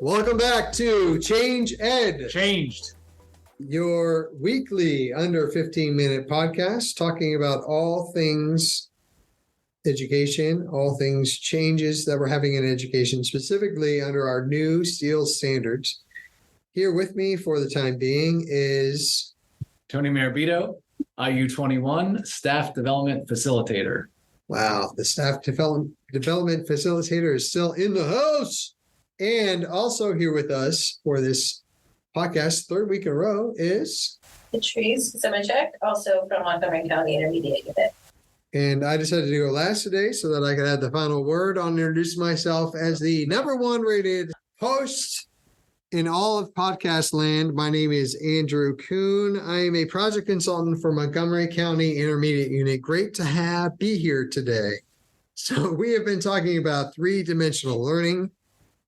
Welcome back to Change Ed, Changed. your weekly under 15-minute podcast talking about all things education, all things changes that we're having in education, specifically under our new SEAL standards. Here with me for the time being is Tony Marabito, IU21 Staff Development Facilitator. Wow, the staff development facilitator is still in the house. And also here with us for this podcast, third week in a row, is Patrice, also from Montgomery County Intermediate Unit. And I decided to go last today so that I could have the final word on introducing myself as the number one rated host in all of podcast land. My name is Andrew Kuhn. I am a project consultant for Montgomery County Intermediate Unit. Great to be here today. So we have been talking about three-dimensional learning.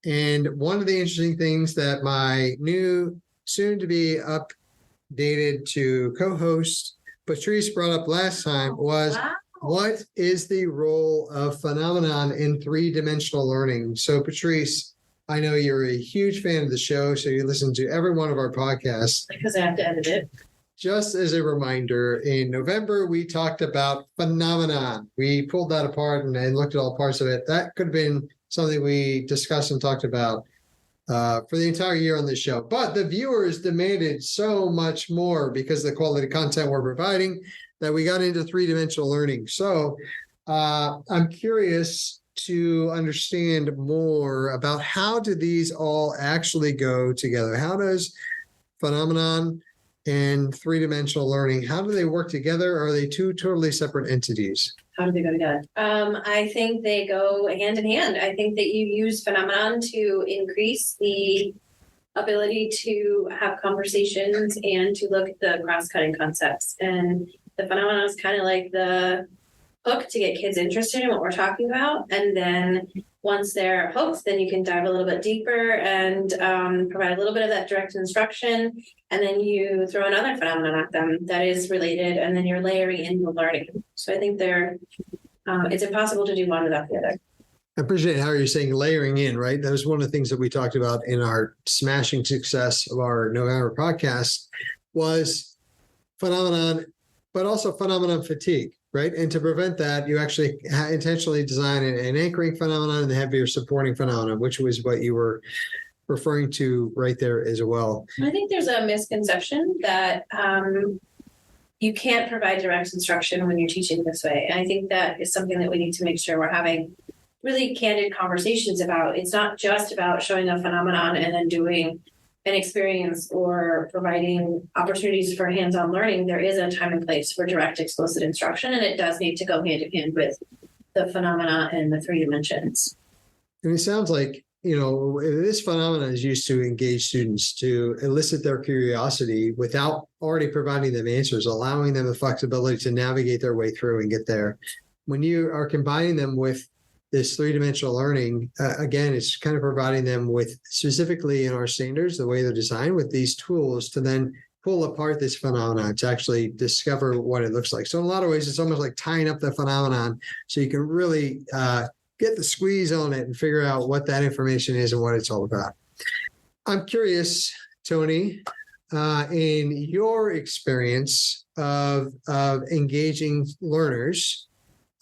And one of the interesting things that my new, soon-to-be updated to co-host Patrice brought up last time was, what is the role of phenomenon in three-dimensional learning? So Patrice, I know you're a huge fan of the show, so you listen to every one of our podcasts. Because I have to edit it. Just as a reminder, in November, we talked about phenomenon. We pulled that apart and looked at all parts of it. That could have been something we discussed and talked about for the entire year on this show. But the viewers demanded so much more because of the quality content we're providing that we got into three-dimensional learning. So I'm curious to understand more about how do these all actually go together? How does phenomenon and three-dimensional learning, how do they work together? Or are they two totally separate entities? How do they go together? I think they go hand in hand. I think that you use phenomenon to increase the ability to have conversations and to look at the cross-cutting concepts. And the phenomenon is kind of like the hook to get kids interested in what we're talking about. And then once they're hooked, then you can dive a little bit deeper and provide a little bit of that direct instruction. And then you throw another phenomenon at them that is related, and then you're layering in the learning. So I think it's impossible to do one without the other. I appreciate how you're saying layering in, right? That was one of the things that we talked about in our smashing success of our November podcast was phenomenon, but also phenomenon fatigue, right? And to prevent that, you actually intentionally design an anchoring phenomenon and have your supporting phenomenon, which was what you were referring to right there as well. I think there's a misconception that you can't provide direct instruction when you're teaching this way. And I think that is something that we need to make sure we're having really candid conversations about. It's not just about showing a phenomenon and then doing an experience or providing opportunities for hands-on learning. There is a time and place for direct explicit instruction, and it does need to go hand in hand with the phenomena and the three dimensions. And it sounds like, this phenomenon is used to engage students, to elicit their curiosity without already providing them answers, allowing them the flexibility to navigate their way through and get there. When you are combining them with this three-dimensional learning, again, it's kind of providing them with, specifically in our standards, the way they're designed, with these tools to then pull apart this phenomenon to actually discover what it looks like. So in a lot of ways, it's almost like tying up the phenomenon so you can really get the squeeze on it and figure out what that information is and what it's all about. I'm curious, Tony, in your experience of engaging learners,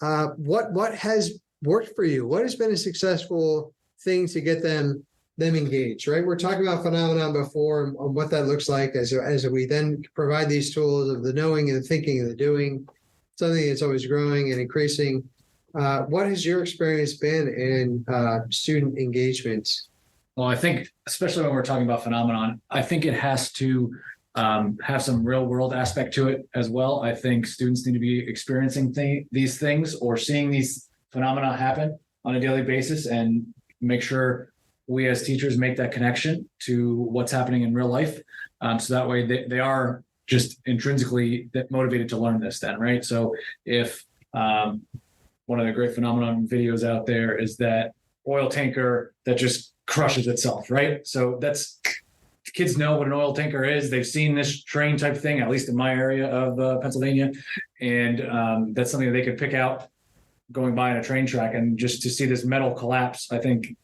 what has worked for you? What has been a successful thing to get them engaged, right? We're talking about phenomenon before and what that looks like as we then provide these tools of the knowing and the thinking and the doing, something that's always growing and increasing. What has your experience been in student engagement? Well, I think, especially when we're talking about phenomenon, I think it has to have some real world aspect to it as well. I think students need to be experiencing these things or seeing these phenomena happen on a daily basis and make sure we as teachers make that connection to what's happening in real life. So that way they are just intrinsically motivated to learn this then, right? So if one of the great phenomenon videos out there is that oil tanker that just crushes itself, right? So that's, kids know what an oil tanker is. They've seen this train type thing, at least in my area of Pennsylvania. And that's something that they could pick out going by on a train track, and just to see this metal collapse, I think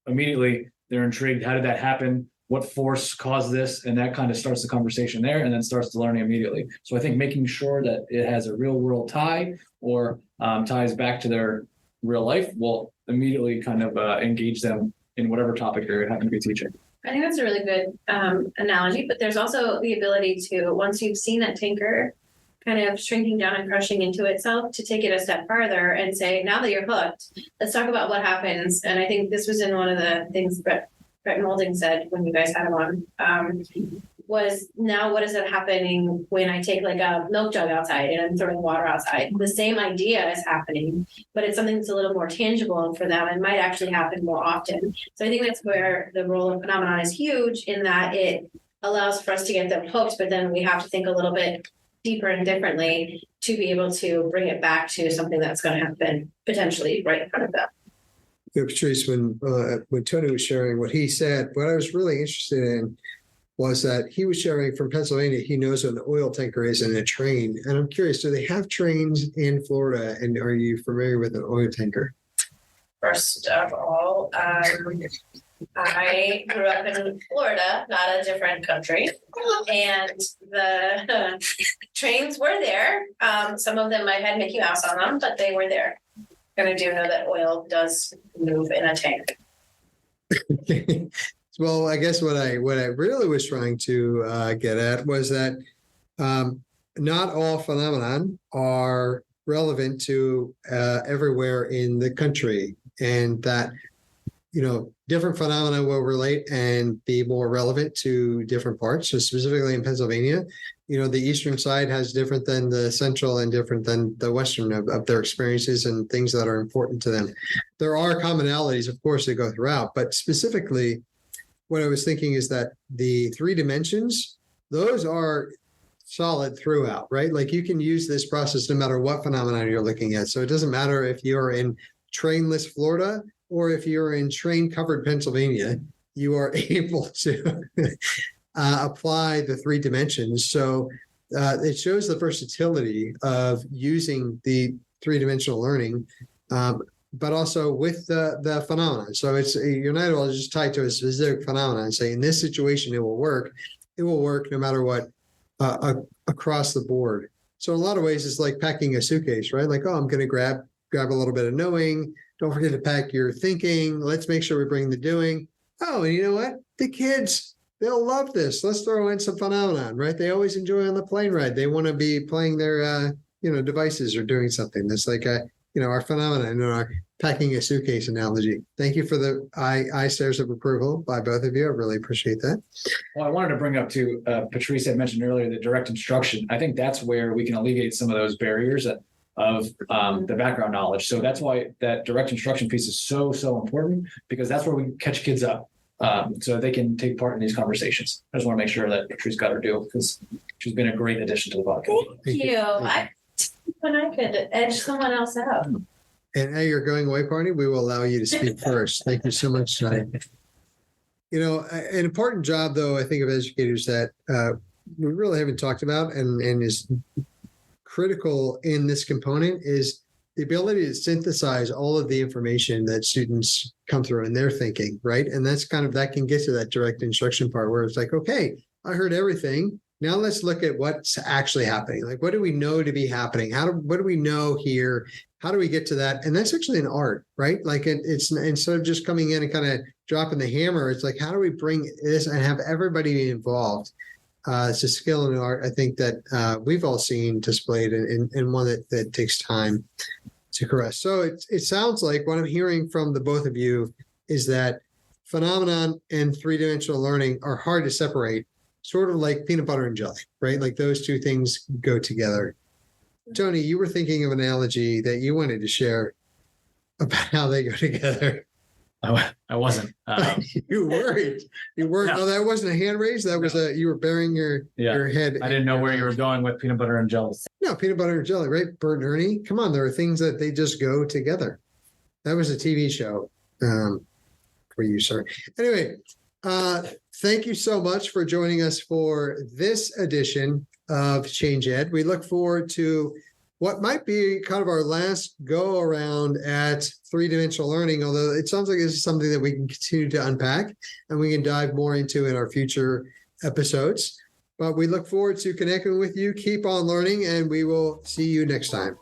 immediately they're intrigued. How did that happen? What force caused this? And that kind of starts the conversation there, and then starts the learning immediately. So I think making sure that it has a real world tie, or ties back to their real life, will immediately kind of engage them in whatever topic they happen to be teaching. I think that's a really good analogy, but there's also the ability to, once you've seen that tanker kind of shrinking down and crushing into itself, to take it a step farther and say, now that you're hooked, let's talk about what happens. And I think this was in one of the things Brett Molding said when you guys had him on, was now what is it happening when I take like a milk jug outside and I'm throwing water outside? The same idea is happening, but it's something that's a little more tangible for them and might actually happen more often. So I think that's where the role of phenomenon is huge, in that it allows for us to get them hooked, but then we have to think a little bit deeper and differently to be able to bring it back to something that's going to happen potentially right in front of them. Yeah, Patrice, when Tony was sharing what he said, what I was really interested in was that he was sharing from Pennsylvania. He knows what an oil tanker is and a train. And I'm curious, do they have trains in Florida? And are you familiar with an oil tanker? First of all, I grew up in Florida, not a different country, and the trains were there. Some of them might have Mickey Mouse on them, but they were there. And I do know that oil does move in a tank. Well, I guess what I really was trying to get at was that not all phenomenon are relevant to everywhere in the country, and that different phenomena will relate and be more relevant to different parts. So specifically in Pennsylvania, the eastern side has different than the central and different than the western of their experiences and things that are important to them. There are commonalities, of course, that go throughout, but specifically what I was thinking is that the 3 dimensions, those are solid throughout, right? Like you can use this process no matter what phenomenon you're looking at. So it doesn't matter if you're in trainless Florida or if you're in train-covered Pennsylvania, you are able to apply the 3 dimensions. So it shows the versatility of using the 3-dimensional learning, but also with the phenomenon. So you're not all just tied to a specific phenomenon. Say in this situation, it will work. It will work no matter what, across the board. So in a lot of ways, it's like packing a suitcase, right? Like, I'm going to grab a little bit of knowing. Don't forget to pack your thinking. Let's make sure we bring the doing. Oh, and you know what? The kids, they'll love this. Let's throw in some phenomenon, right? They always enjoy on the plane ride. They want to be playing their, devices or doing something. That's like our phenomenon in our packing a suitcase analogy. Thank you for the eye stares of approval by both of you. I really appreciate that. Well, I wanted to bring up too, Patrice had mentioned earlier, the direct instruction. I think that's where we can alleviate some of those barriers of the background knowledge. So that's why that direct instruction piece is so important, because that's where we catch kids up, so they can take part in these conversations. I just want to make sure that Patrice got her due, because she's been a great addition to the podcast. Thank you. When I could edge someone else out. And at your going away party, we will allow you to speak first. Thank you so much, Johnny. An important job, though, I think, of educators that we really haven't talked about and is critical in this component is the ability to synthesize all of the information that students come through in their thinking, right? And that's that can get to that direct instruction part where it's like, okay, I heard everything. Now let's look at what's actually happening. Like, what do we know to be happening? What do we know here? How do we get to that? And that's actually an art, right? Like it's instead of just coming in and kind of dropping the hammer, it's like, how do we bring this and have everybody be involved? It's a skill and an art, I think, that we've all seen displayed and one that takes time to caress. So it sounds like what I'm hearing from the both of you is that phenomenon and 3-dimensional learning are hard to separate, sort of like peanut butter and jelly, right? Like those two things go together. Tony, you were thinking of an analogy that you wanted to share about how they go together. I wasn't. You weren't. You weren't. No. Oh, that wasn't a hand raise. That was you were burying your head. I didn't know where you were going with peanut butter and jelly. No, peanut butter and jelly, right? Bert and Ernie. Come on, there are things that they just go together. That was a TV show for you, sir. Anyway, thank you so much for joining us for this edition of Change Ed. We look forward to what might be kind of our last go around at three-dimensional learning, although it sounds like this is something that we can continue to unpack and we can dive more into in our future episodes. But we look forward to connecting with you. Keep on learning, and we will see you next time.